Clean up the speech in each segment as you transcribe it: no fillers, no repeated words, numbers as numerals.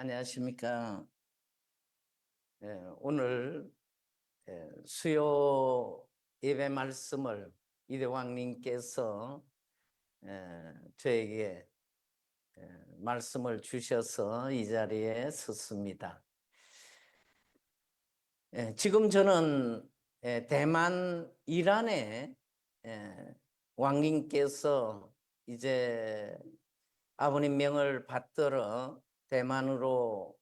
안녕하십니까. 오늘 수요 예배 말씀을 이대왕님께서 저에게 말씀을 주셔서 이 자리에 섰습니다. 지금 저는 대만 이란에 왕님께서 이제 아버님 명을 받들어 대만으로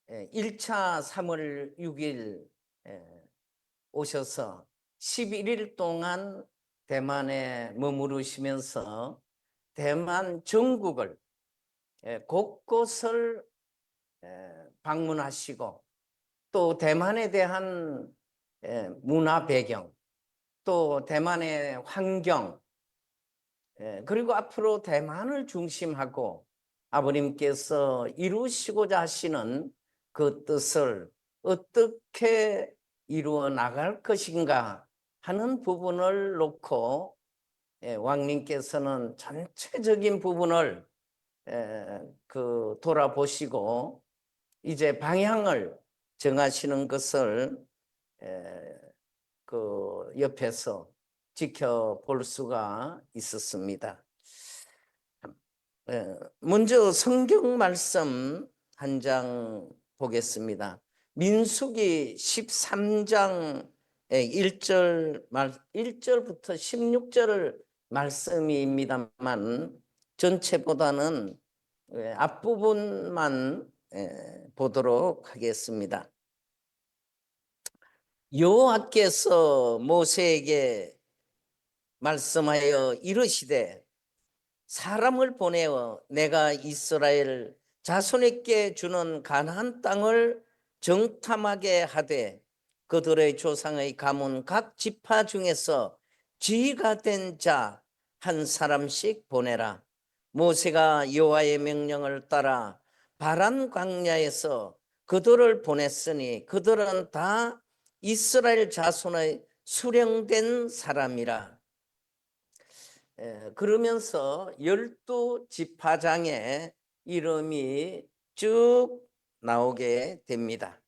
1차 3월 6일 오셔서 11일 동안 대만에 머무르시면서 대만 전국을 곳곳을 방문하시고 또 대만에 대한 문화 배경, 또 대만의 환경, 그리고 앞으로 대만을 중심하고 아버님께서 이루시고자 하시는 그 뜻을 어떻게 이루어 나갈 것인가 하는 부분을 놓고 왕님께서는 전체적인 부분을 돌아보시고 이제 방향을 정하시는 것을 그 옆에서 지켜볼 수가 있었습니다. 먼저 성경 말씀 한 장 보겠습니다. 민수기 13장 1절부터 16절 말씀입니다만 전체보다는 앞부분만 보도록 하겠습니다. 여호와께서 모세에게 말씀하여 이르시되 사람을 보내어 내가 이스라엘 자손에게 주는 가나안 땅을 정탐하게 하되 그들의 조상의 가문 각 지파 중에서 지가 된 자 한 사람씩 보내라. 모세가 여호와의 명령을 따라 바란 광야에서 그들을 보냈으니 그들은 다 이스라엘 자손의 수령된 사람이라. 그러면서 12지파장의 이름이 쭉 나오게 됩니다.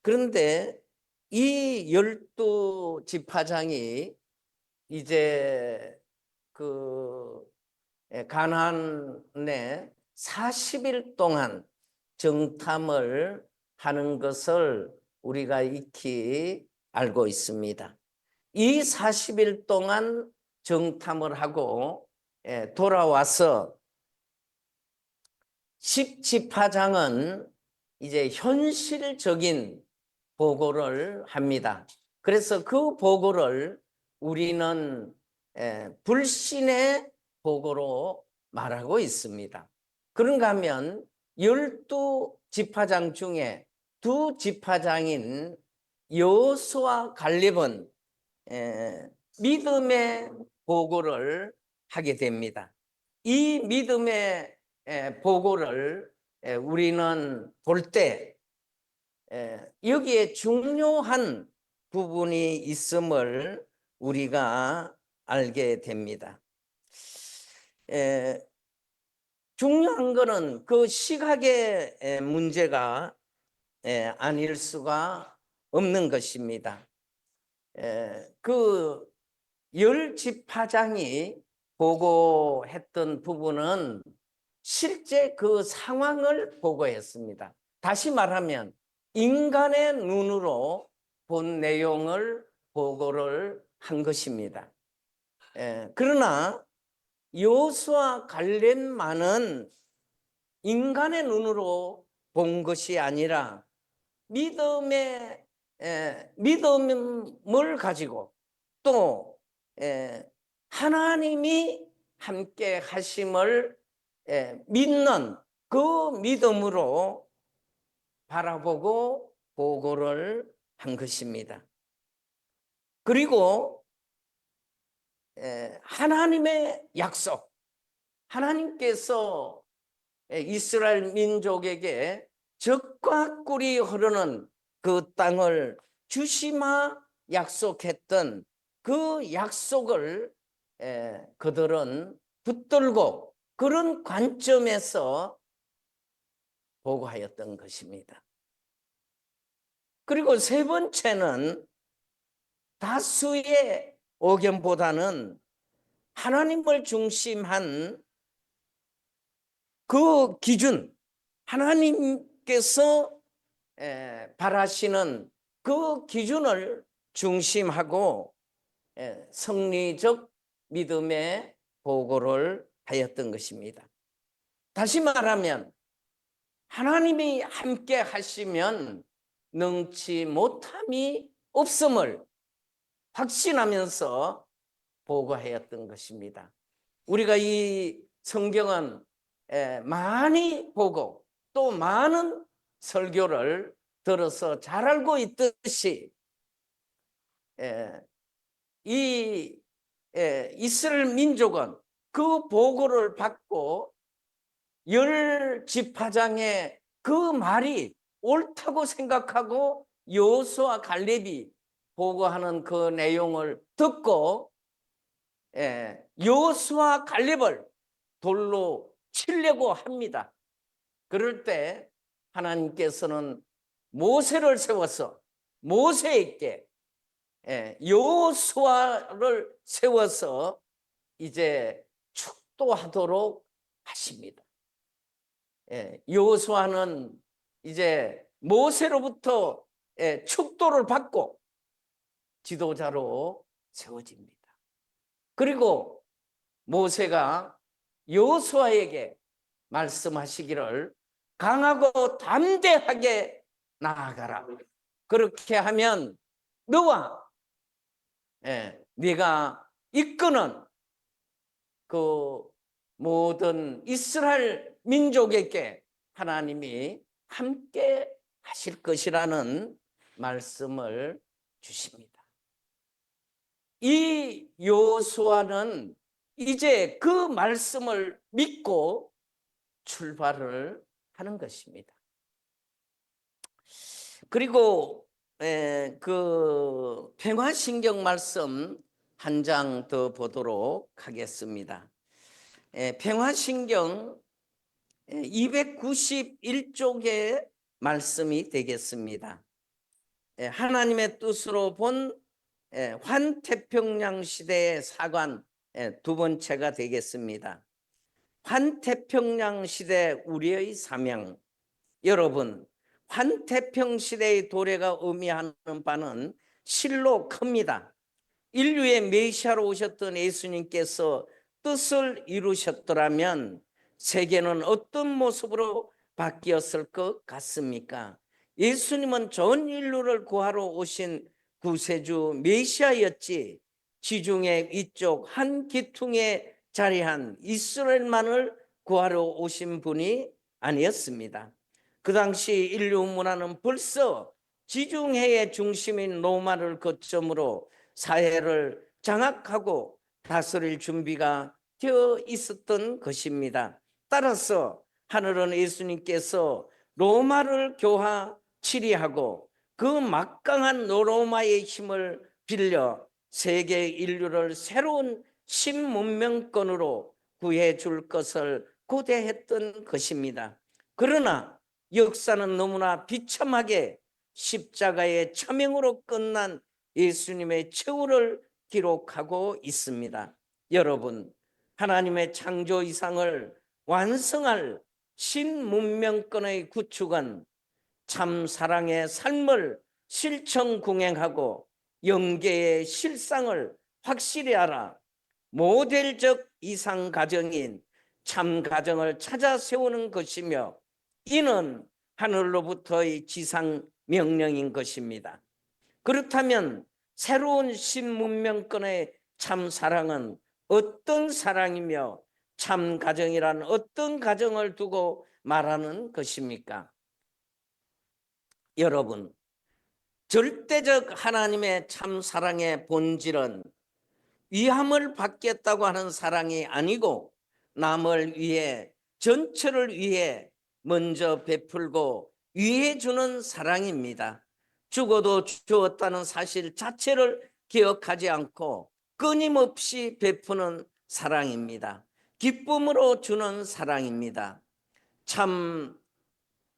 그런데 이 12지파장이 이제 그 가나안에 40일 동안 정탐을 하는 것을 우리가 익히 알고 있습니다. 이 40일 동안 정탐을 하고 돌아와서 10지파장은 이제 현실적인 보고를 합니다. 그래서 그 보고를 우리는 불신의 보고로 말하고 있습니다. 그런가 하면 12지파장 중에 2지파장인 여호수아 갈렙은 믿음의 보고를 하게 됩니다. 이 믿음의 보고를 우리는 볼 때 여기에 중요한 부분이 있음을 우리가 알게 됩니다. 중요한 것은 그 시각의 문제가 아닐 수가 없는 것입니다. 그 10지파장이 보고했던 부분은 실제 그 상황을 보고했습니다. 다시 말하면 인간의 눈으로 본 내용을 보고를 한 것입니다. 그러나 여호수아 갈렙만은 인간의 눈으로 본 것이 아니라 믿음을 가지고 또 하나님이 함께 하심을 믿는 그 믿음으로 바라보고 보고를 한 것입니다. 그리고 하나님의 약속, 하나님께서 이스라엘 민족에게 젖과 꿀이 흐르는 그 땅을 주시마 약속했던 그 약속을 그들은 붙들고 그런 관점에서 보고하였던 것입니다. 그리고 세 번째는 다수의 의견보다는 하나님을 중심한 그 기준, 하나님께서 바라시는 그 기준을 중심하고 성리적 믿음의 보고를 하였던 것입니다. 다시 말하면 하나님이 함께 하시면 능치 못함이 없음을 확신하면서 보고하였던 것입니다. 우리가 이 성경은 많이 보고 또 많은 설교를 들어서 잘 알고 있듯이 이 이스라엘 민족은 그 보고를 받고 열 지파장의 그 말이 옳다고 생각하고 여호수아 갈렙이 보고하는 그 내용을 듣고 여호수아 갈렙을 돌로 치려고 합니다. 그럴 때 하나님께서는 모세를 세워서 모세에게 여호수아를 세워서 이제 축도하도록 하십니다. 여호수아는 이제 모세로부터 축도를 받고 지도자로 세워집니다. 그리고 모세가 여호수아에게 말씀하시기를 강하고 담대하게 나아가라. 그렇게 하면 너와 네가 이끄는 그 모든 이스라엘 민족에게 하나님이 함께 하실 것이라는 말씀을 주십니다. 이 여호수아는 이제 그 말씀을 믿고 출발을 하는 것입니다. 그리고 그 평화신경 말씀 한 장 더 보도록 하겠습니다. 평화신경 291쪽의 말씀이 되겠습니다. 하나님의 뜻으로 본 환태평양 시대의 사관 두 번째가 되겠습니다. 환태평양 시대 우리의 사명. 여러분, 환태평 시대의 도래가 의미하는 바는 실로 큽니다. 인류의 메시아로 오셨던 예수님께서 뜻을 이루셨더라면 세계는 어떤 모습으로 바뀌었을 것 같습니까? 예수님은 전 인류를 구하러 오신 구세주 메시아였지 지중해 이쪽 한 기퉁에 자리한 이스라엘만을 구하러 오신 분이 아니었습니다. 그 당시 인류 문화는 벌써 지중해의 중심인 로마를 거점으로 사회를 장악하고 다스릴 준비가 되어 있었던 것입니다. 따라서 하늘은 예수님께서 로마를 교화 치리하고 그 막강한 로마의 힘을 빌려 세계 인류를 새로운 신문명권으로 구해줄 것을 고대했던 것입니다. 그러나 역사는 너무나 비참하게 십자가의 처명으로 끝난 예수님의 최후를 기록하고 있습니다. 여러분, 하나님의 창조 이상을 완성할 신문명권의 구축은 참 사랑의 삶을 실천궁행하고 영계의 실상을 확실히 알아 모델적 이상가정인 참가정을 찾아 세우는 것이며 이는 하늘로부터의 지상명령인 것입니다. 그렇다면 새로운 신문명권의 참사랑은 어떤 사랑이며 참가정이란 어떤 가정을 두고 말하는 것입니까? 여러분, 절대적 하나님의 참사랑의 본질은 위함을 받겠다고 하는 사랑이 아니고 남을 위해 전체를 위해 먼저 베풀고 위해 주는 사랑입니다. 죽어도 주었다는 사실 자체를 기억하지 않고 끊임없이 베푸는 사랑입니다. 기쁨으로 주는 사랑입니다. 참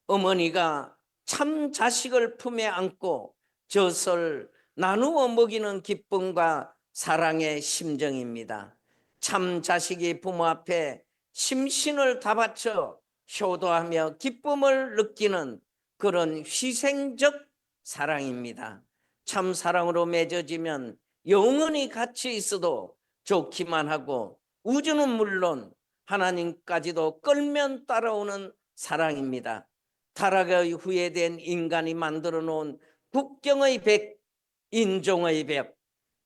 어머니가 참 자식을 품에 안고 젖을 나누어 먹이는 기쁨과 사랑의 심정입니다. 참 자식이 부모 앞에 심신을 다 바쳐 효도하며 기쁨을 느끼는 그런 희생적 사랑입니다. 참 사랑으로 맺어지면 영원히 같이 있어도 좋기만 하고 우주는 물론 하나님까지도 끌면 따라오는 사랑입니다. 타락의 후예된 인간이 만들어 놓은 국경의 벽, 인종의 벽,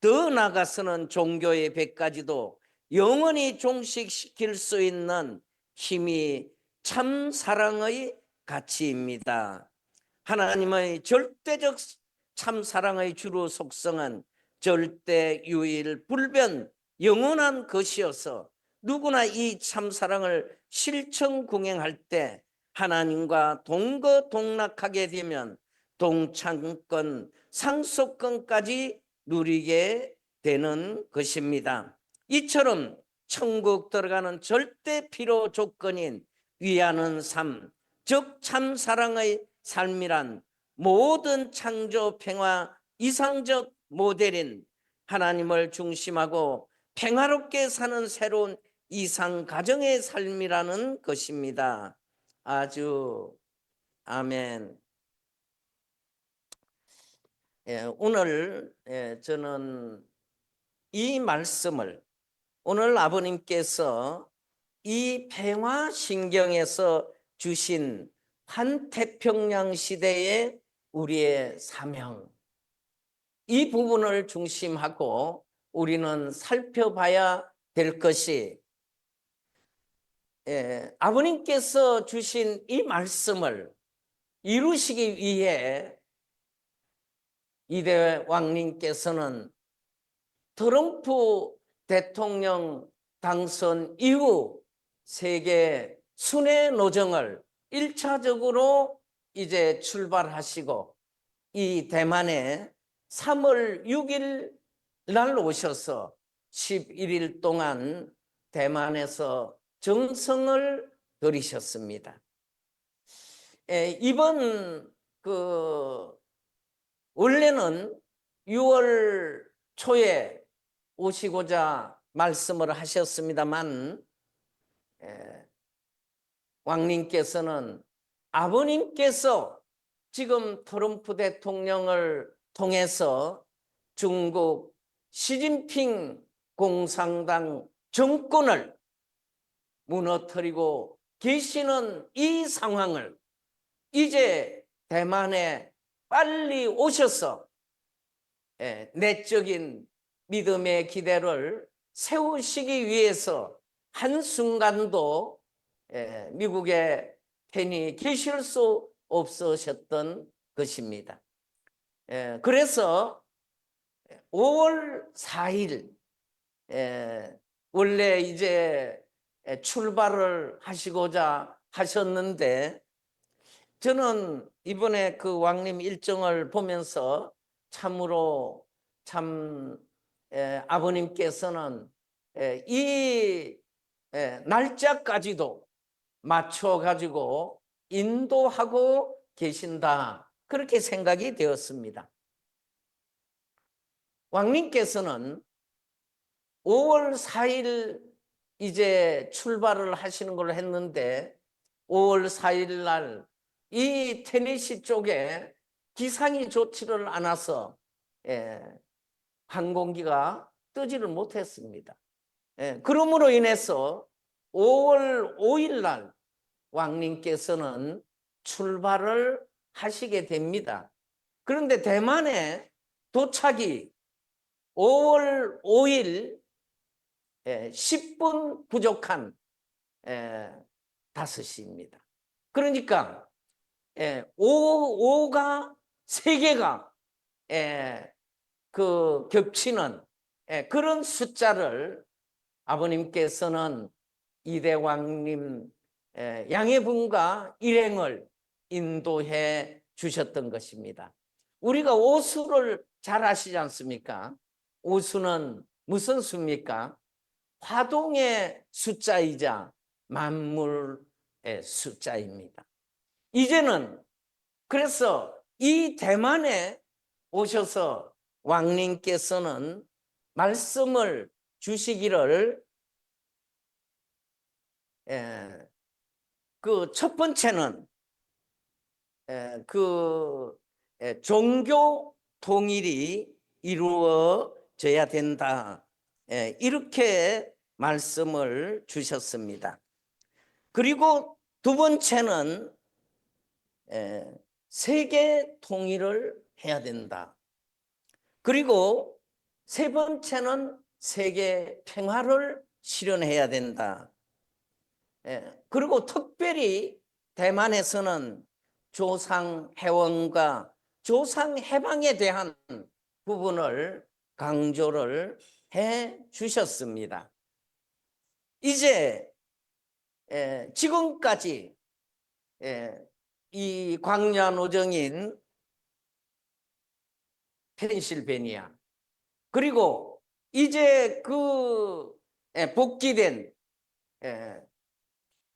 더 나아가서는 종교의 벽까지도 영원히 종식시킬 수 있는 힘이 참 사랑의 가치입니다. 하나님의 절대적 참 사랑의 주로 속성은 절대 유일 불변 영원한 것이어서 누구나 이 참 사랑을 실천 공행할 때 하나님과 동거동락하게 되면 동창권 상속권까지 누리게 되는 것입니다. 이처럼 천국 들어가는 절대 필요 조건인 위하는 삶, 즉 참 사랑의 삶이란 모든 창조 평화 이상적 모델인 하나님을 중심하고 평화롭게 사는 새로운 이상 가정의 삶이라는 것입니다. 아주 아멘. 오늘 저는 이 말씀을 오늘 아버님께서 이 평화신경에서 주신 환태평양 시대의 우리의 사명, 이 부분을 중심하고 우리는 살펴봐야 될 것이, 아버님께서 주신 이 말씀을 이루시기 위해 이대 왕님께서는 트럼프 대통령 당선 이후 세계 순회 노정을 1차적으로 이제 출발하시고 이 대만에 3월 6일 날 오셔서 11일 동안 대만에서 정성을 들이셨습니다. 이번 원래는 6월 초에 오시고자 말씀을 하셨습니다만 왕님께서는 아버님께서 지금 트럼프 대통령을 통해서 중국 시진핑 공산당 정권을 무너뜨리고 계시는 이 상황을 이제 대만에 빨리 오셔서 내적인 믿음의 기대를 세우시기 위해서 한순간도 미국에 편히 계실 수 없으셨던 것입니다. 그래서 5월 4일 원래 이제 출발을 하시고자 하셨는데 저는 이번에 그 왕님 일정을 보면서 참으로 아버님께서는 이 날짜까지도 맞춰가지고 인도하고 계신다, 그렇게 생각이 되었습니다. 왕님께서는 5월 4일 이제 출발을 하시는 걸 했는데 5월 4일 날 이 테네시 쪽에 기상이 좋지를 않아서 항공기가 뜨지를 못했습니다. 그러므로 인해서 5월 5일 날 왕님께서는 출발을 하시게 됩니다. 그런데 대만에 도착이 5월 5일 10분 부족한 5시입니다. 그러니까 5가 3개가 겹치는 그런 숫자를 아버님께서는 이대왕님 양해분과 일행을 인도해 주셨던 것입니다. 우리가 오수를 잘 아시지 않습니까? 오수는 무슨 수입니까? 화동의 숫자이자 만물의 숫자입니다. 이제는 그래서 이 대만에 오셔서 왕님께서는 말씀을 주시기를 그 첫 번째는 종교 통일이 이루어져야 된다. 이렇게 말씀을 주셨습니다. 그리고 두 번째는 세계 통일을 해야 된다. 그리고 세 번째는 세계 평화를 실현해야 된다. 그리고 특별히 대만에서는 조상 해원과 조상 해방에 대한 부분을 강조를 해 주셨습니다. 이제 지금까지 이 광야 노정인 펜실베니아 그리고 이제 그 복귀된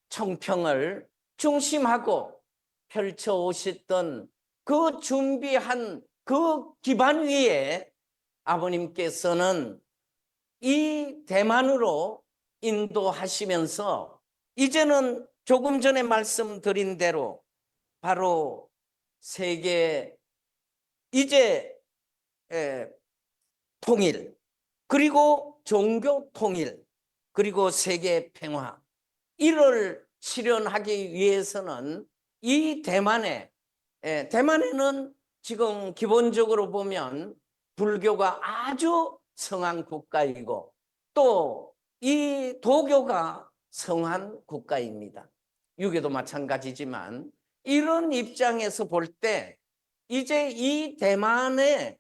청평을 중심하고 펼쳐 오셨던 그 준비한 그 기반 위에 아버님께서는 이 대만으로 인도하시면서 이제는 조금 전에 말씀드린 대로 바로 세계 이제 통일 그리고 종교 통일 그리고 세계 평화 이를 실현하기 위해서는 이 대만에는 지금 기본적으로 보면 불교가 아주 성한 국가이고 또 이 도교가 성한 국가입니다. 유교도 마찬가지지만 이런 입장에서 볼 때 이제 이 대만의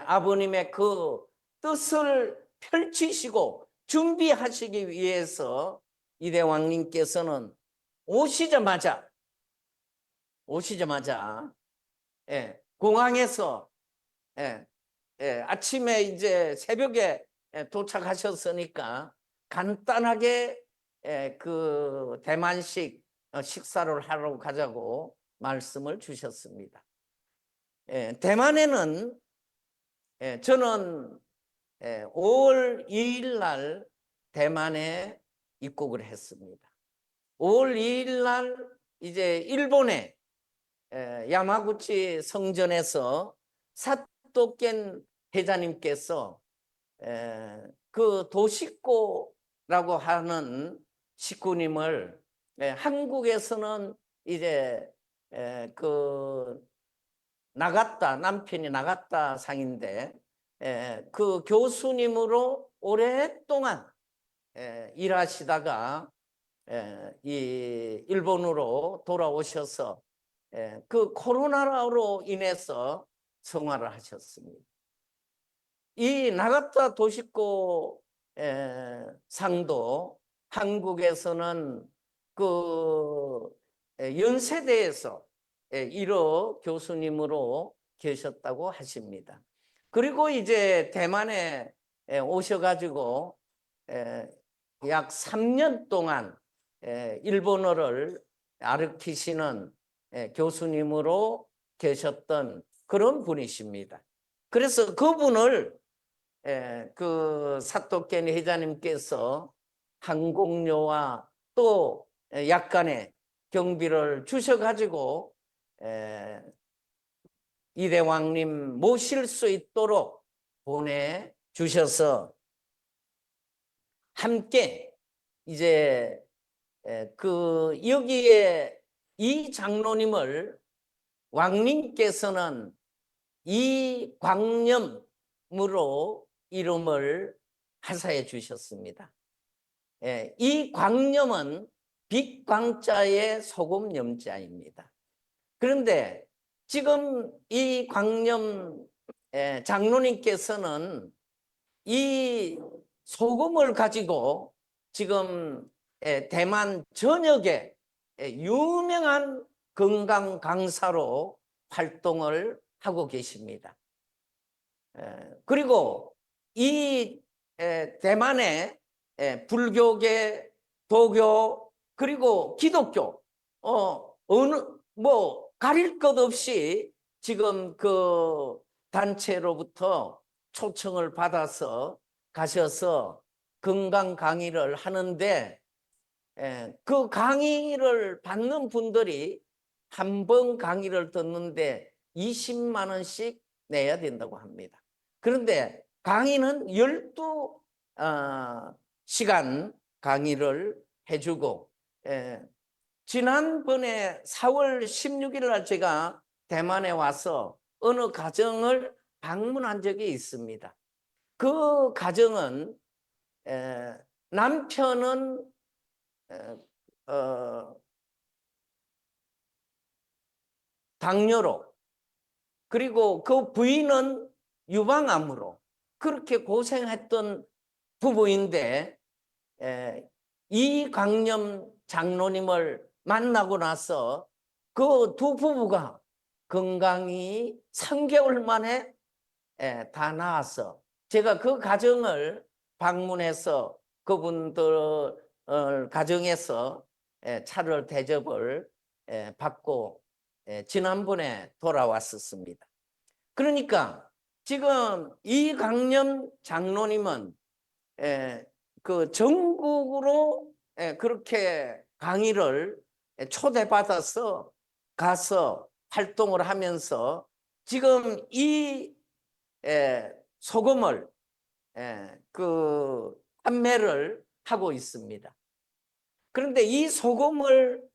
아버님의 그 뜻을 펼치시고 준비하시기 위해서 이대 왕님께서는 오시자마자 공항에서 아침에 이제 새벽에 도착하셨으니까 간단하게 그 대만식 식사를 하러 가자고 말씀을 주셨습니다. 대만에는 저는 5월 2일 날 대만에 입국을 했습니다. 5월 2일 날 이제 일본의 야마구치 성전에서 사토켄 회장님께서 그 도시코라고 하는 식구님을 한국에서는 이제 그 남편이 나갔다 상인데 그 교수님으로 오랫동안 일하시다가 이 일본으로 돌아오셔서 그 코로나로 인해서 성화를 하셨습니다. 이 나가타 도시코 상도 한국에서는 그 연세대에서 1호 교수님으로 계셨다고 하십니다. 그리고 이제 대만에 오셔가지고 약 3년 동안 일본어를 가르치시는 교수님으로 계셨던 그런 분이십니다. 그래서 그분을 그 사토켄 회장님께서 항공료와 또 약간의 경비를 주셔가지고 이대왕님 모실 수 있도록 보내주셔서 함께 이제 그 여기에 이 장로님을 왕님께서는 이 광념으로 이름을 하사해 주셨습니다. 이 광념은 빛광자의 소금 염자입니다. 그런데 지금 이 광념 장로님께서는 이 소금을 가지고 지금 대만 전역에 유명한 건강 강사로 활동을 하고 계십니다. 그리고 이 대만의 불교계, 도교 그리고 기독교 어느 뭐 가릴 것 없이 지금 그 단체로부터 초청을 받아서 가셔서 건강 강의를 하는데, 그 강의를 받는 분들이 한 번 강의를 듣는데 20만 원씩 내야 된다고 합니다. 그런데 강의는 12시간 강의를 해주고, 지난번에 4월 16일 날 제가 대만에 와서 어느 가정을 방문한 적이 있습니다. 그 가정은 남편은 당뇨로, 그리고 그 부인은 유방암으로 그렇게 고생했던 부부인데, 이광념 장로님을 만나고 나서 그 두 부부가 건강이 3개월 만에 다 나아서, 제가 그 가정을 방문해서 그분들 가정에서 차를 대접을 받고 지난번에 돌아왔었습니다. 그러니까 지금 이광념 장로님은 그 전국으로 그렇게 강의를 초대받아서 가서 활동을 하면서 지금 이 소금을 그 판매를 하고 있습니다. 그런데 이 소금을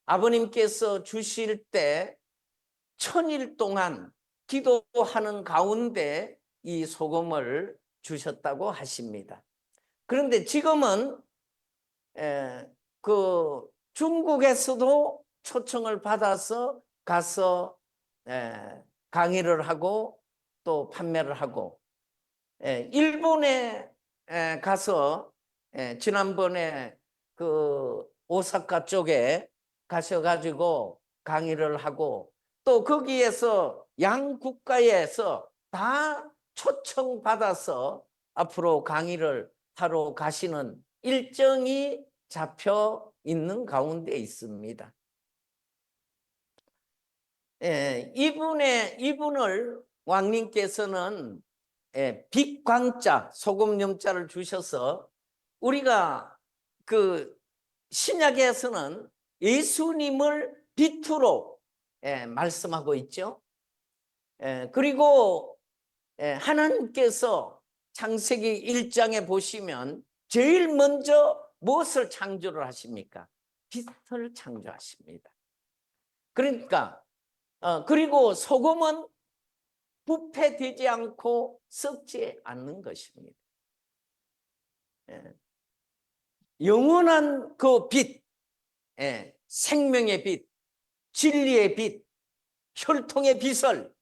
아버님께서 주실 때 1000일 동안 기도하는 가운데 이 소금을 주셨다고 하십니다. 그런데 지금은 그 중국에서도 초청을 받아서 가서 강의를 하고 또 판매를 하고, 일본에 가서 지난번에 그 오사카 쪽에 가셔가지고 강의를 하고, 또 거기에서 양 국가에서 다 초청받아서 앞으로 강의를 하러 가시는 일정이 잡혀 있는 가운데 있습니다. 이분을 왕님께서는 빛광자, 소금염자를 주셔서, 우리가 그 신약에서는 예수님을 빛으로 말씀하고 있죠. 그리고 하나님께서 창세기 1장에 보시면 제일 먼저 무엇을 창조를 하십니까? 빛을 창조하십니다. 그러니까 그리고 소금은 부패되지 않고 썩지 않는 것입니다. 영원한 그 빛, 생명의 빛, 진리의 빛, 혈통의 빛을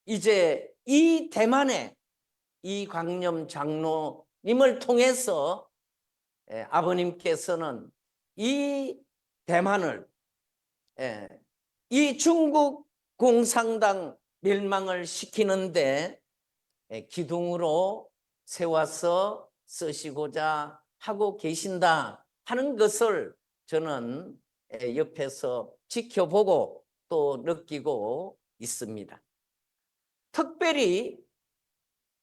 이제 이 대만의 이광념 장로님을 통해서 아버님께서는 이 대만을, 이 중국 공산당 멸망을 시키는데 기둥으로 세워서 쓰시고자 하고 계신다 하는 것을 저는 옆에서 지켜보고 또 느끼고 있습니다. 특별히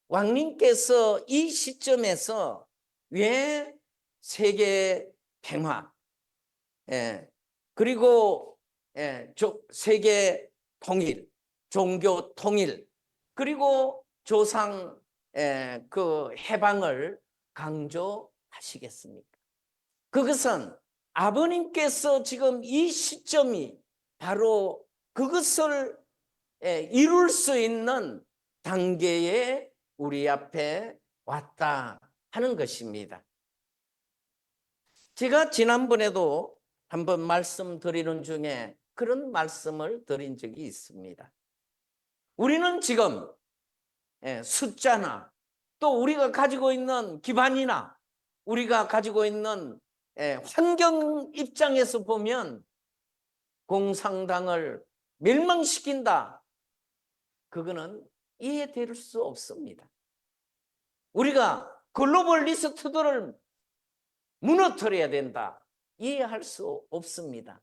왕님께서 이 시점에서 왜 세계 평화, 그리고 세계 통일, 종교 통일, 그리고 조상 그 해방을 강조하시겠습니까? 그것은 아버님께서 지금 이 시점이 바로 그것을 이룰 수 있는 단계에 우리 앞에 왔다 하는 것입니다. 제가 지난번에도 한번 말씀드리는 중에 그런 말씀을 드린 적이 있습니다. 우리는 지금 숫자나 또 우리가 가지고 있는 기반이나 우리가 가지고 있는 환경 입장에서 보면 공산당을 멸망시킨다, 그거는 이해될 수 없습니다. 우리가 글로벌 리스트들을 무너뜨려야 된다, 이해할 수 없습니다.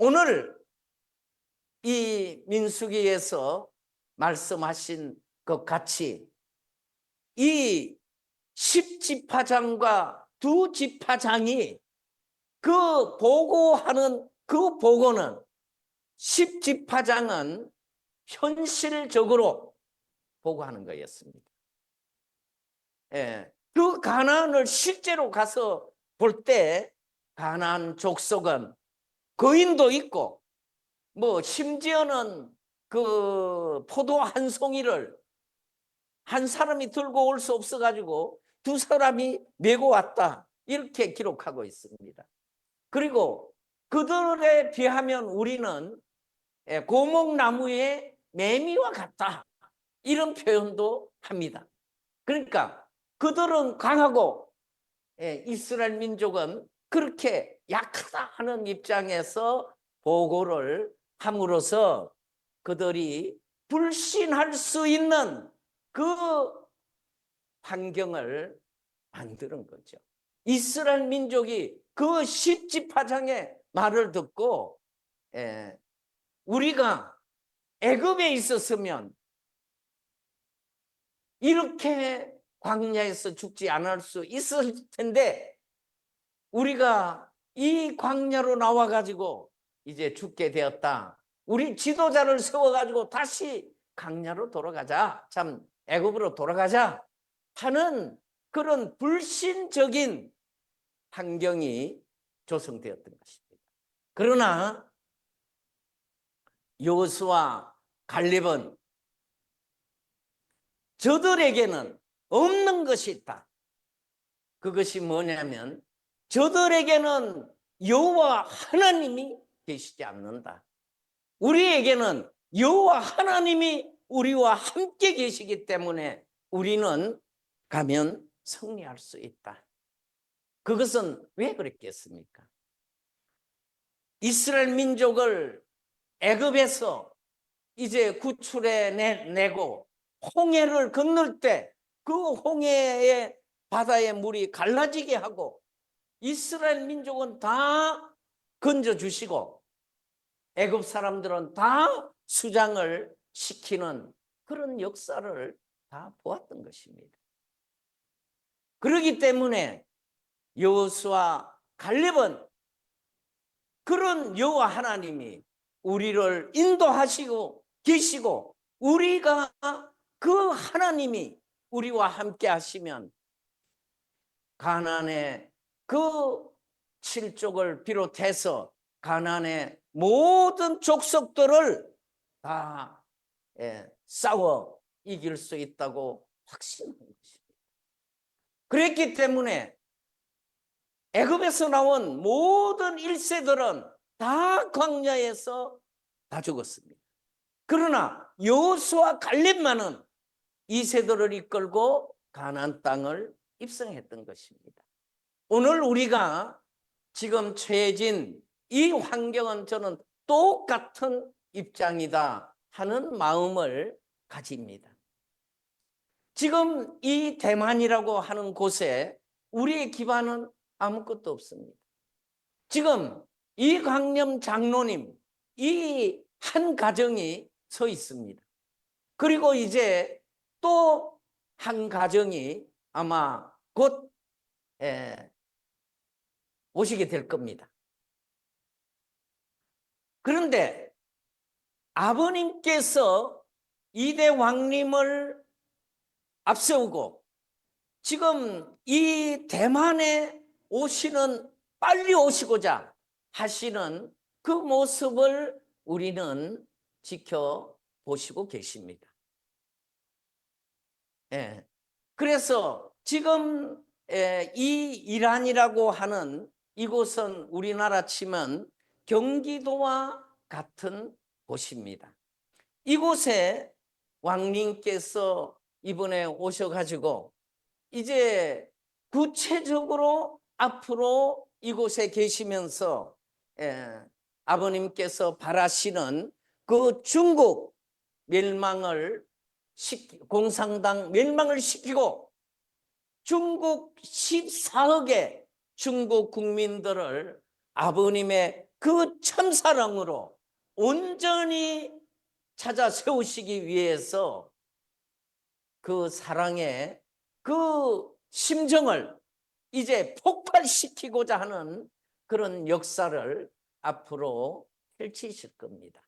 오늘 이 민수기에서 말씀하신 것 같이 이 10지파장과 2지파장이 그 보고하는 그 보고는 10지파장은 현실적으로 보고하는 거였습니다. 예, 그 가나안을 실제로 가서 볼 때 가나안 족속은 거인도 있고 뭐 심지어는 그 포도 한 송이를 한 사람이 들고 올 수 없어 가지고 2사람이 메고 왔다 이렇게 기록하고 있습니다. 그리고 그들에 비하면 우리는 고목나무의 매미와 같다 이런 표현도 합니다. 그러니까 그들은 강하고 이스라엘 민족은 그렇게 약하다 하는 입장에서 보고를 함으로써 그들이 불신할 수 있는 그 환경을 만드는 거죠. 이스라엘 민족이 그 10지파장의 말을 듣고 우리가 애굽에 있었으면 이렇게 광야에서 죽지 않을 수 있을 텐데 우리가 이 광야로 나와 가지고 이제 죽게 되었다. 우리 지도자를 세워 가지고 다시 광야로 돌아가자. 참 애굽으로 돌아가자 하는 그런 불신적인 환경이 조성되었던 것입니다. 그러나 여호수아 갈렙은 저들에게는 없는 것이 있다. 그것이 뭐냐면 저들에게는 여호와 하나님이 계시지 않는다. 우리에게는 여호와 하나님이 우리와 함께 계시기 때문에 우리는 가면 승리할 수 있다. 그것은 왜 그랬겠습니까? 이스라엘 민족을 애굽에서 이제 구출해 내고 홍해를 건널 때 그 홍해의 바다의 물이 갈라지게 하고 이스라엘 민족은 다 건져주시고 애굽 사람들은 다 수장을 시키는 그런 역사를 다 보았던 것입니다. 그렇기 때문에 여호수아 갈렙은 그런 여호와 하나님이 우리를 인도하시고 계시고 우리가 그 하나님이 우리와 함께 하시면 가나안의 그 7족을 비롯해서 가나안의 모든 족속들을 다 싸워 이길 수 있다고 확신한 것입니다. 그랬기 때문에 애굽에서 나온 모든 1세들은 다 광야에서 다 죽었습니다. 그러나 여호수아 갈렙만은 2세들을 이끌고 가나안 땅을 입성했던 것입니다. 오늘 우리가 지금 처해진 이 환경은 저는 똑같은 입장이다 하는 마음을 가집니다. 지금 이 대만이라고 하는 곳에 우리의 기반은 아무것도 없습니다. 지금 이 광염 장로님 이 한 가정이 서 있습니다. 그리고 이제 또 한 가정이 아마 곧 오시게 될 겁니다. 그런데 아버님께서 이대 왕님을 앞세우고 지금 이 대만에 오시는 빨리 오시고자 하시는 그 모습을 우리는 지켜보시고 계십니다. 그래서 지금 이 이란이라고 하는 이곳은 우리나라 치면 경기도와 같은 곳입니다. 이곳에 왕님께서 이번에 오셔가지고 이제 구체적으로 앞으로 이곳에 계시면서 아버님께서 바라시는 그 중국 멸망을 공산당 멸망을 시키고 중국 14억의 중국 국민들을 아버님의 그 참사랑으로 온전히 찾아 세우시기 위해서 그 사랑의 그 심정을 이제 폭발시키고자 하는 그런 역사를 앞으로 펼치실 겁니다.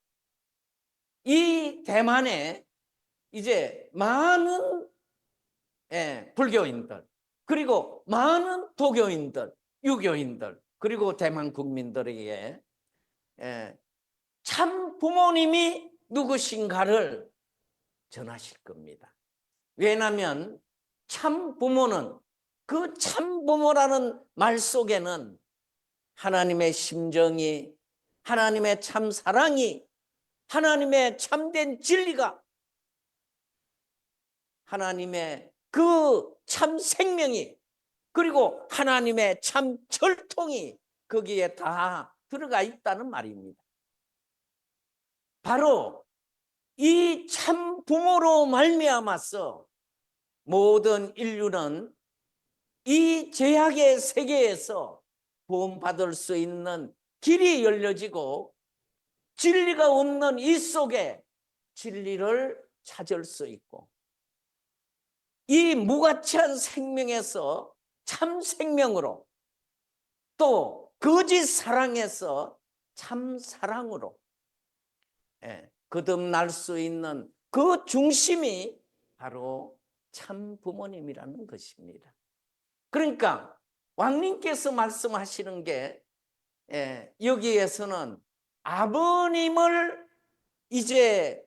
이 대만에 이제 많은 불교인들, 그리고 많은 도교인들, 유교인들, 그리고 대만 국민들에게 참 부모님이 누구신가를 전하실 겁니다. 왜냐하면 참 부모는, 그 참 부모라는 말 속에는 하나님의 심정이, 하나님의 참 사랑이, 하나님의 참된 진리가, 하나님의 그 참 생명이, 그리고 하나님의 참 절통이 거기에 다 들어가 있다는 말입니다. 바로 이 참 부모로 말미암아서 모든 인류는 이 죄악의 세계에서 구원받을 수 있는 길이 열려지고, 진리가 없는 이 속에 진리를 찾을 수 있고, 이 무가치한 생명에서 참 생명으로, 또 거짓 사랑에서 참 사랑으로 거듭날 수 있는 그 중심이 바로 참 부모님이라는 것입니다. 그러니까 왕님께서 말씀하시는 게, 여기에서는 아버님을 이제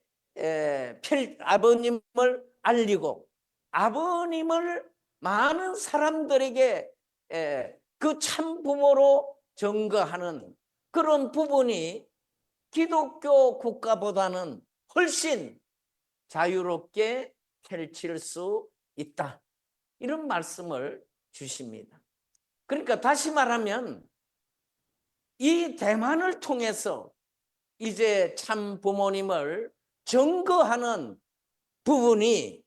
아버님을 알리고, 아버님을 많은 사람들에게 그 참 부모로 증거하는 그런 부분이 기독교 국가보다는 훨씬 자유롭게 펼칠 수 있다, 이런 말씀을 주십니다. 그러니까 다시 말하면 이 대만을 통해서 이제 참 부모님을 증거하는 부분이,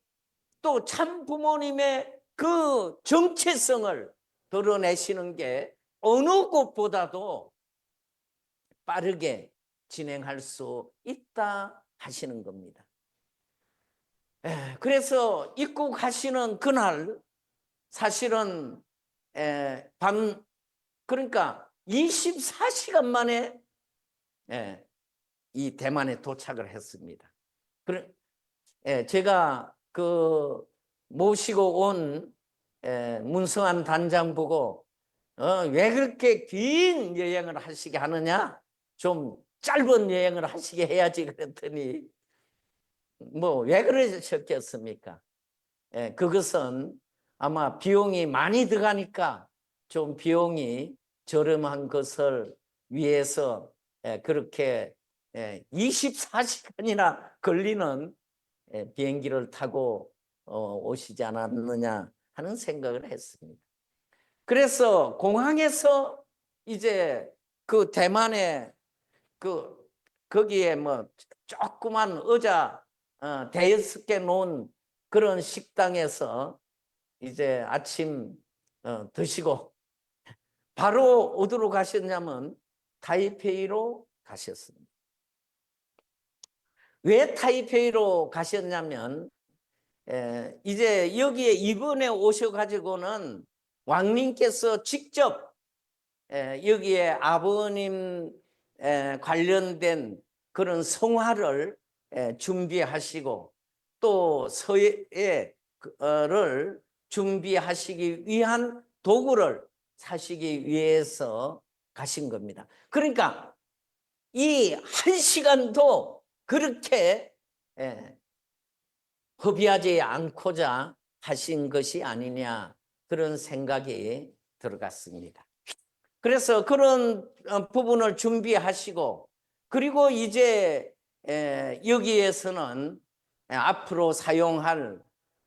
또 참 부모님의 그 정체성을 드러내시는 게 어느 곳보다도 빠르게 진행할 수 있다 하시는 겁니다. 그래서 입국하시는 그날 사실은 그러니까 24시간 만에 이 대만에 도착을 했습니다. 제가 그 모시고 온 문성한 단장 보고 왜 그렇게 긴 여행을 하시게 하느냐, 좀 짧은 여행을 하시게 해야지 그랬더니 뭐 왜 그러셨겠습니까? 그것은 아마 비용이 많이 들어가니까 좀 비용이 저렴한 것을 위해서 그렇게 24시간이나 걸리는 비행기를 타고 오시지 않았느냐 하는 생각을 했습니다. 그래서 공항에서 이제 그 대만의 거기에 뭐 조그만 의자 대여섯 개 놓은 그런 식당에서 이제 아침 드시고 바로 어디로 가셨냐면 타이페이로 가셨습니다. 왜 타이페이로 가셨냐면 이제 여기에 이번에 오셔가지고는 왕님께서 직접 여기에 아버님 관련된 그런 성화를 준비하시고, 또 서예를 준비하시기 위한 도구를 사시기 위해서 가신 겁니다. 그러니까 이 1시간도 그렇게 허비하지 않고자 하신 것이 아니냐, 그런 생각이 들어갔습니다. 그래서 그런 부분을 준비하시고, 그리고 이제 여기에서는 앞으로 사용할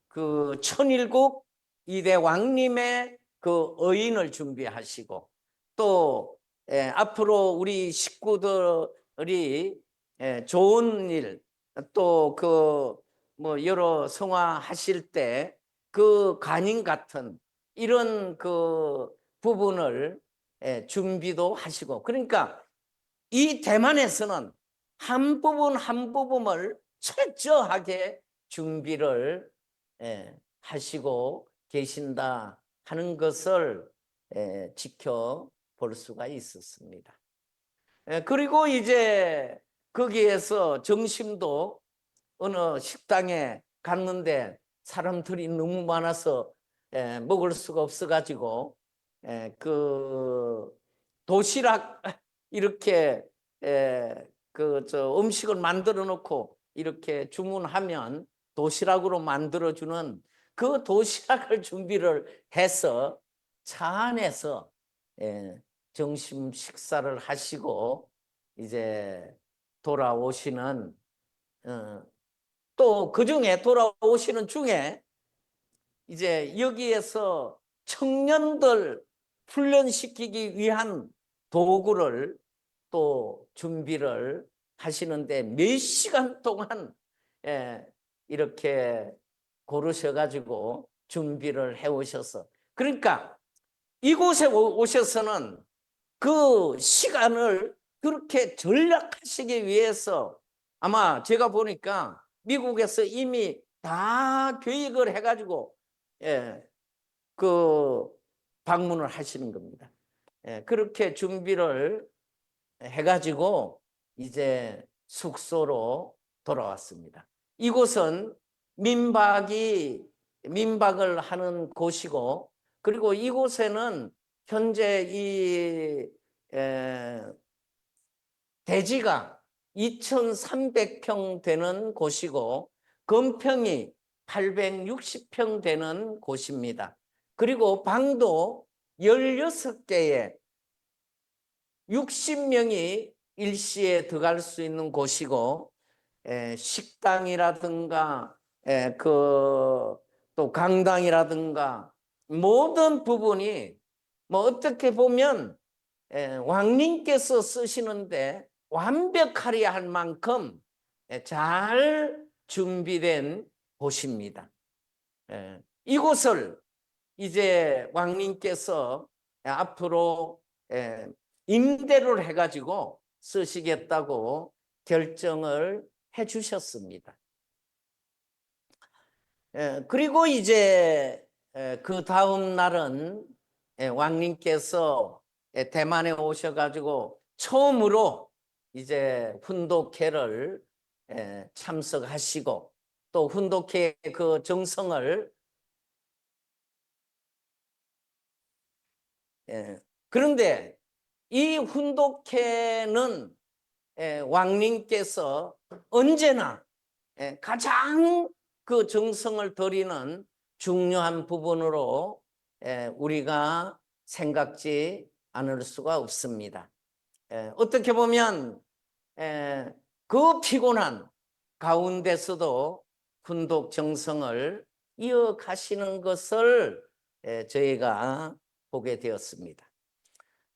그 천일국 이대 왕님의 그 의인을 준비하시고, 또 앞으로 우리 식구들이 좋은 일, 또 그 뭐 여러 성화하실 때 그 간인 같은 이런 그 부분을 준비도 하시고, 그러니까 이 대만에서는 한 부분 한 부분을 철저하게 준비를 하시고 계신다 하는 것을 지켜볼 수가 있었습니다. 그리고 이제 거기에서 점심도 어느 식당에 갔는데 사람들이 너무 많아서 먹을 수가 없어가지고 그 도시락 이렇게 저 음식을 만들어 놓고 이렇게 주문하면 도시락으로 만들어주는 그 도시락을 준비를 해서 차 안에서 점심 식사를 하시고 이제 돌아오시는 또 그중에 돌아오시는 중에 이제 여기에서 청년들 훈련시키기 위한 도구를 또 준비를 하시는데 몇 시간 동안 이렇게 고르셔가지고 준비를 해오셔서 그러니까 이곳에 오셔서는 그 시간을 그렇게 전략하시기 위해서 아마 제가 보니까 미국에서 이미 다 계획을 해가지고 그 방문을 하시는 겁니다. 그렇게 준비를 해가지고 이제 숙소로 돌아왔습니다. 이곳은 민박을 하는 곳이고 그리고 이곳에는 현재 이 대지가 2,300평 되는 곳이고 건평이 860평 되는 곳입니다. 그리고 방도 16개에 60명이 일시에 들어갈 수 있는 곳이고 식당이라든가 또 강당이라든가 모든 부분이 뭐 어떻게 보면 왕님께서 쓰시는데 완벽하리 할 만큼 잘 준비된 곳입니다. 이곳을 이제 왕님께서 앞으로 임대를 해가지고 쓰시겠다고 결정을 해 주셨습니다. 그리고 이제 그 다음 날은 왕님께서 대만에 오셔가지고 처음으로 이제 훈독회를 참석하시고 또 훈독회 그 정성을 그런데 이 훈독회는 왕님께서 언제나 가장 그 정성을 들이는 중요한 부분으로 우리가 생각지 않을 수가 없습니다. 어떻게 보면 그 피곤한 가운데서도 훈독 정성을 이어가시는 것을 저희가 보게 되었습니다.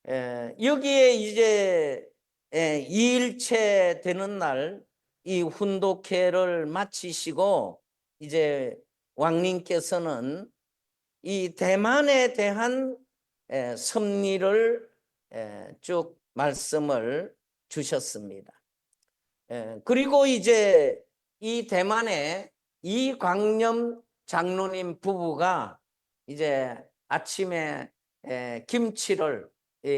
여기에 이제 2일째 되는 날 이 훈독회를 마치시고 이제 왕님께서는 이 대만에 대한 섭리를 쭉 말씀을 주셨습니다. 그리고 이제 이 대만에 이광념 장로님 부부가 이제 아침에 김치를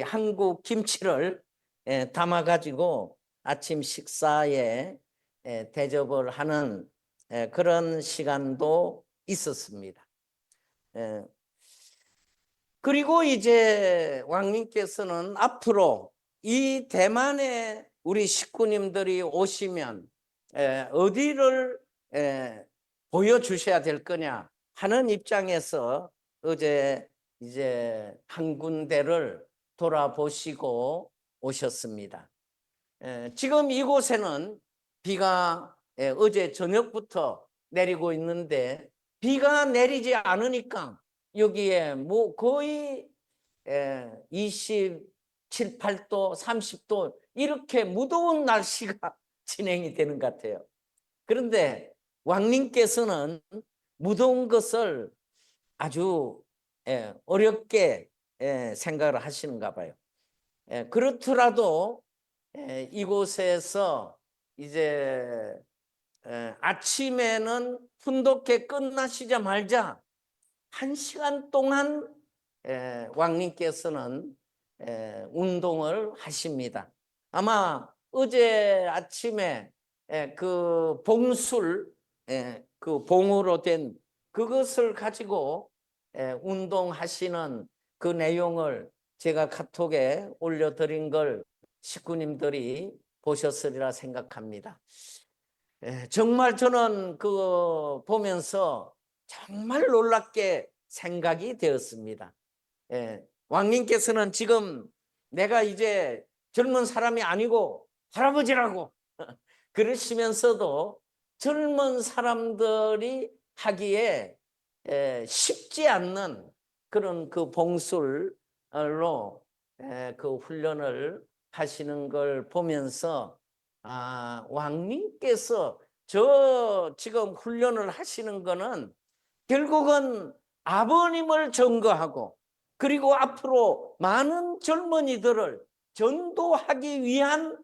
한국 김치를 담아 가지고 아침 식사에 대접을 하는 그런 시간도 있었습니다. 그리고 이제 왕님께서는 앞으로 이 대만에 우리 식구님들이 오시면 어디를 보여주셔야 될 거냐 하는 입장에서 어제 이제 한 군데를 돌아보시고 오셨습니다. 지금 이곳에는 비가 어제 저녁부터 내리고 있는데 비가 내리지 않으니까 여기에 뭐 거의 27, 8도, 30도 이렇게 무더운 날씨가 진행이 되는 것 같아요. 그런데 왕님께서는 무더운 것을 아주 어렵게 생각을 하시는가 봐요. 그렇더라도 이곳에서 이제 아침에는 훈독회 끝나시자마자 1시간 동안 왕님께서는 운동을 하십니다. 아마 어제 아침에 그 봉술, 그 봉으로 된 그것을 가지고 운동하시는 그 내용을 제가 카톡에 올려드린 걸 식구님들이 보셨으리라 생각합니다. 정말 저는 그거 보면서 정말 놀랍게 생각이 되었습니다. 왕님께서는 지금 내가 이제 젊은 사람이 아니고 할아버지라고 그러시면서도 젊은 사람들이 하기에 쉽지 않는 그런 그 봉술로 그 훈련을 하시는 걸 보면서 왕님께서 저 지금 훈련을 하시는 거는 결국은 아버님을 증거하고 그리고 앞으로 많은 젊은이들을 전도하기 위한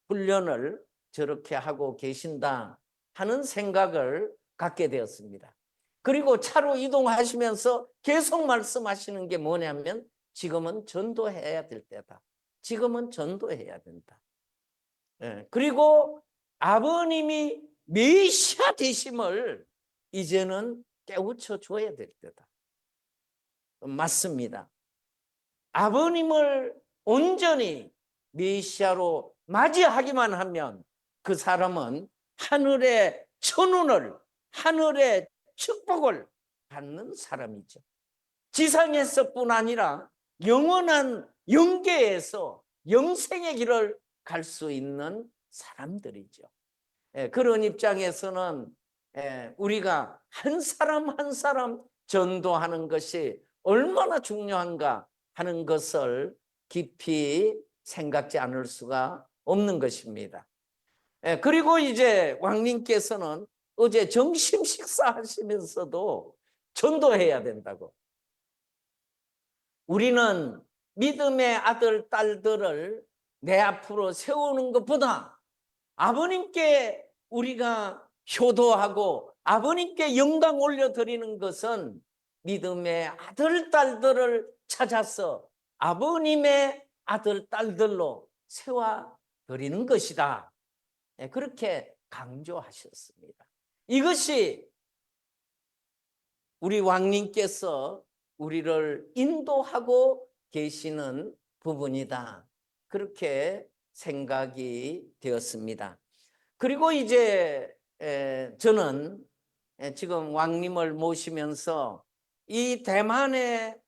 훈련을 저렇게 하고 계신다 하는 생각을 갖게 되었습니다. 그리고 차로 이동하시면서 계속 말씀하시는 게 뭐냐면 지금은 전도해야 될 때다. 지금은 전도해야 된다. 그리고 아버님이 메시아 되심을 이제는 깨우쳐 줘야 될 때다. 맞습니다. 아버님을 온전히 메시아로 맞이하기만 하면 그 사람은 하늘의 천운을, 하늘의 축복을 받는 사람이죠. 지상에서뿐 아니라 영원한 영계에서 영생의 길을 갈 수 있는 사람들이죠. 그런 입장에서는 우리가 한 사람 한 사람 전도하는 것이 얼마나 중요한가 하는 것을 깊이 생각지 않을 수가 없는 것입니다. 그리고 이제 왕님께서는 어제 점심 식사하시면서도 전도해야 된다고. 우리는 믿음의 아들, 딸들을 내 앞으로 세우는 것보다 아버님께 우리가 효도하고 아버님께 영광 올려드리는 것은 믿음의 아들, 딸들을 찾아서 아버님의 아들, 딸들로 세워드리는 것이다. 그렇게 강조하셨습니다. 이것이 우리 왕님께서 우리를 인도하고 계시는 부분이다. 그렇게 생각이 되었습니다. 그리고 이제 저는 지금 왕님을 모시면서 이 대만에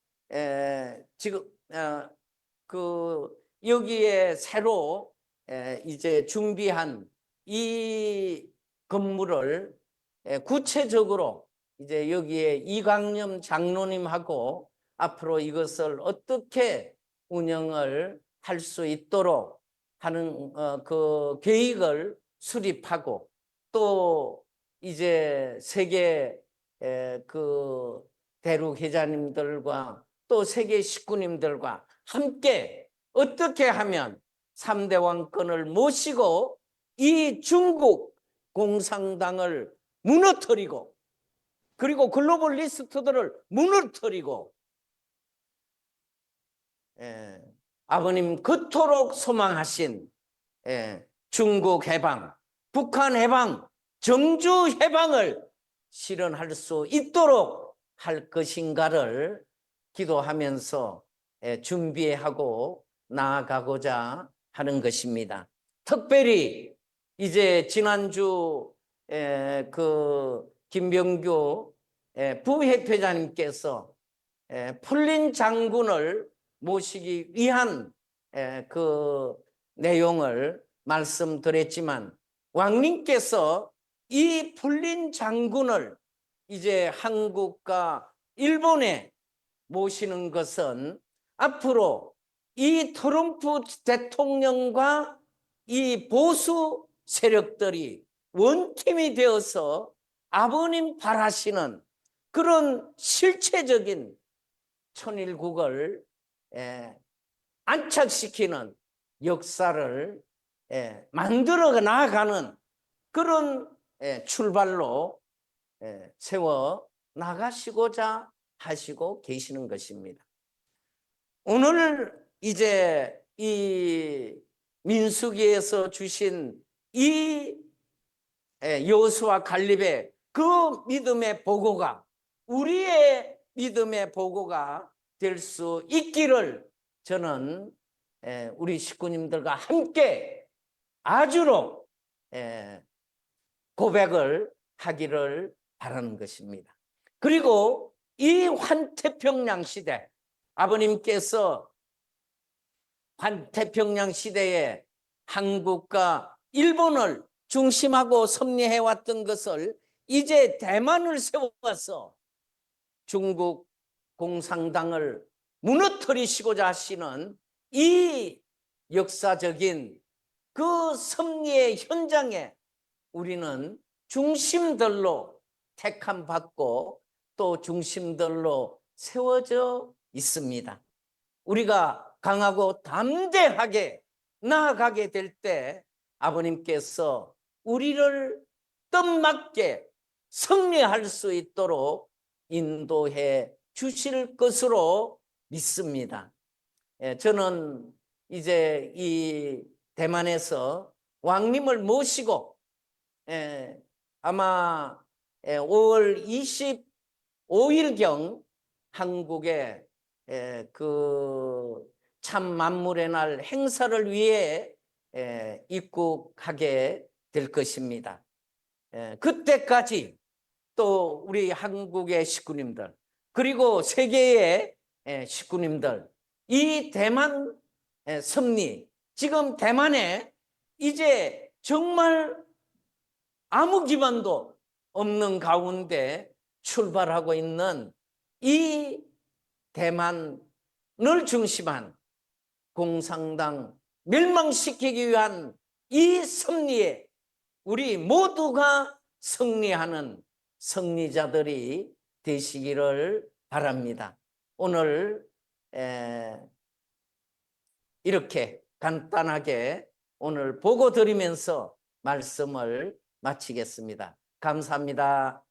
지금 그 여기에 새로 이제 준비한 이 건물을 구체적으로 이제 여기에 이광념 장로님하고 앞으로 이것을 어떻게 운영을 할 수 있도록 하는 그 계획을 수립하고 또 이제 세계 그 대륙 회장님들과 또 세계 식구님들과 함께 어떻게 하면 3대 왕권을 모시고 이 중국 공산당을 무너뜨리고 그리고 글로벌리스트들을 무너뜨리고 아버님 그토록 소망하신 중국 해방, 북한 해방, 정주 해방을 실현할 수 있도록 할 것인가를 기도하면서 준비하고 나아가고자 하는 것입니다. 특별히 이제 지난주 그 김병규 부회장님께서 풀린 장군을 모시기 위한 그 내용을 말씀드렸지만 왕님께서 이 풀린 장군을 이제 한국과 일본에 모시는 것은 앞으로 이 트럼프 대통령과 이 보수 세력들이 원팀이 되어서 아버님 바라시는 그런 실체적인 천일국을 안착시키는 역사를 만들어 나가는 그런 출발로 세워 나가시고자 하시고 계시는 것입니다. 오늘 이제 이 민수기에서 주신 이 여호수아 갈렙의 그 믿음의 보고가 우리의 믿음의 보고가 될 수 있기를 저는 우리 식구님들과 함께 아주로 고백을 하기를 바라는 것입니다. 그리고 이 환태평양 시대, 아버님께서 환태평양 시대에 한국과 일본을 중심하고 섭리해왔던 것을 이제 대만을 세워서 중국 공산당을 무너뜨리시고자 하시는 이 역사적인 그 섭리의 현장에 우리는 중심들로 택함받고 또 중심들로 세워져 있습니다. 우리가 강하고 담대하게 나아가게 될 때 아버님께서 우리를 뜻맞게 승리할 수 있도록 인도해 주실 것으로 믿습니다. 저는 이제 이 대만에서 왕님을 모시고 아마 5월 25일경 한국에 그 참 만물의 날 행사를 위해 입국하게 될 것입니다. 그때까지 또 우리 한국의 식구님들 그리고 세계의 식구님들 이 대만 섭리 지금 대만에 이제 정말 아무 기반도 없는 가운데 출발하고 있는 이 대만을 중심한 공산당 멸망시키기 위한 이 섭리에 우리 모두가 승리하는 승리자들이 되시기를 바랍니다. 오늘 이렇게 간단하게 오늘 보고 드리면서 말씀을 마치겠습니다. 감사합니다.